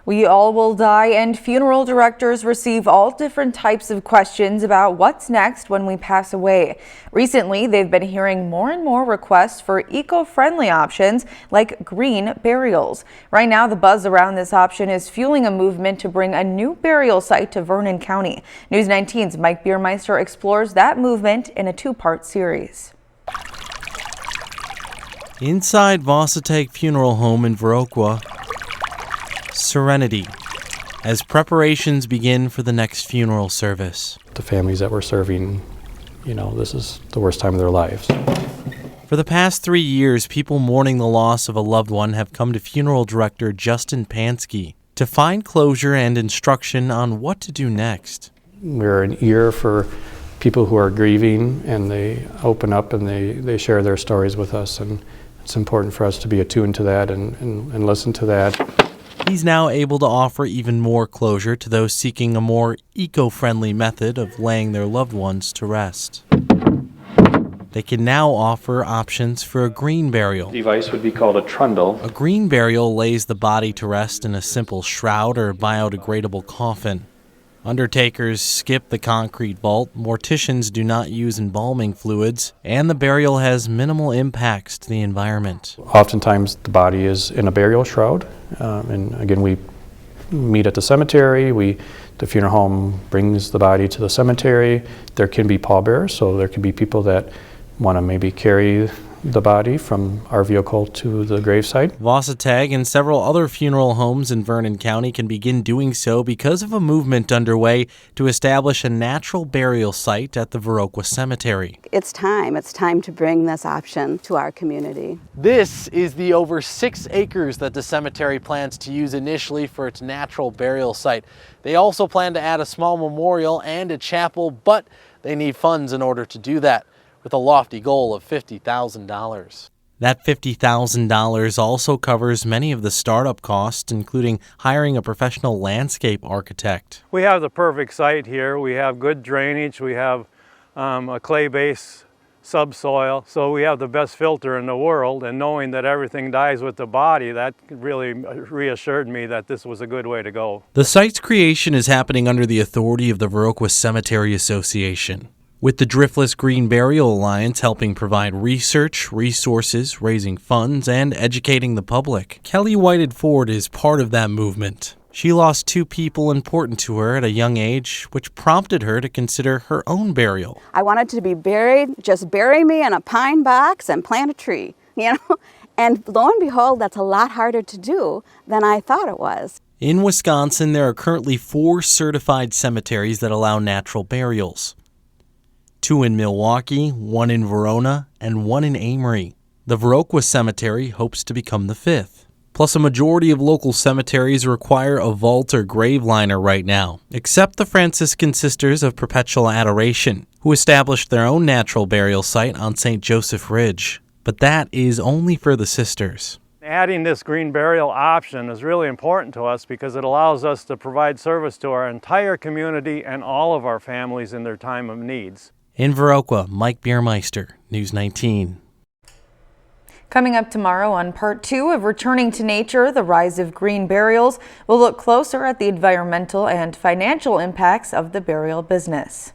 We all will die, and funeral directors receive all different types of questions about what's next when we pass away. Recently, they've been hearing more and more requests for eco-friendly options like green burials. Right now, the buzz around this option is fueling a movement to bring a new burial site to Vernon County. News 19's Mike Biermeister explores that movement in a two-part series. Inside Vossateg Funeral Home in Viroqua, serenity as preparations begin for the next funeral service. The families that we're serving, this is the worst time of their lives. For the past 3 years, people mourning the loss of a loved one have come to funeral director Justin Pansky to find closure and instruction on what to do next. We're an ear for people who are grieving, and they open up and they share their stories with us, and it's important for us to be attuned to that and listen to that. He's now able to offer even more closure to those seeking a more eco-friendly method of laying their loved ones to rest. They can now offer options for a green burial. The device would be called a trundle. A green burial lays the body to rest in a simple shroud or biodegradable coffin. Undertakers skip the concrete vault, morticians do not use embalming fluids, and the burial has minimal impacts to the environment. Oftentimes the body is in a burial shroud, and again we meet at the cemetery. The funeral home brings the body to the cemetery. There can be pallbearers, so there can be people that want to maybe carry the body from our vehicle to the gravesite. Vossateg and several other funeral homes in Vernon County can begin doing so because of a movement underway to establish a natural burial site at the Viroqua Cemetery. It's time to bring this option to our community. This is the over 6 acres that the cemetery plans to use initially for its natural burial site. They also plan to add a small memorial and a chapel, but they need funds in order to do that, with a lofty goal of $50,000. That $50,000 also covers many of the startup costs, including hiring a professional landscape architect. We have the perfect site here. We have good drainage. We have a clay-based subsoil, so we have the best filter in the world, and knowing that everything dies with the body, that really reassured me that this was a good way to go. The site's creation is happening under the authority of the Viroqua Cemetery Association, with the Driftless Green Burial Alliance helping provide research, resources, raising funds, and educating the public. Kelly Whited Ford is part of that movement. She lost 2 people important to her at a young age, which prompted her to consider her own burial. I wanted to be buried, just bury me in a pine box and plant a tree, And lo and behold, that's a lot harder to do than I thought it was. In Wisconsin, there are currently 4 certified cemeteries that allow natural burials. 2 in Milwaukee, 1 in Verona, and 1 in Amory. The Viroqua Cemetery hopes to become the 5th. Plus, a majority of local cemeteries require a vault or grave liner right now, except the Franciscan Sisters of Perpetual Adoration, who established their own natural burial site on St. Joseph Ridge. But that is only for the sisters. Adding this green burial option is really important to us because it allows us to provide service to our entire community and all of our families in their time of needs. In Viroqua, Mike Biermeister, News 19. Coming up tomorrow on part 2 of Returning to Nature, the rise of green burials, we'll look closer at the environmental and financial impacts of the burial business.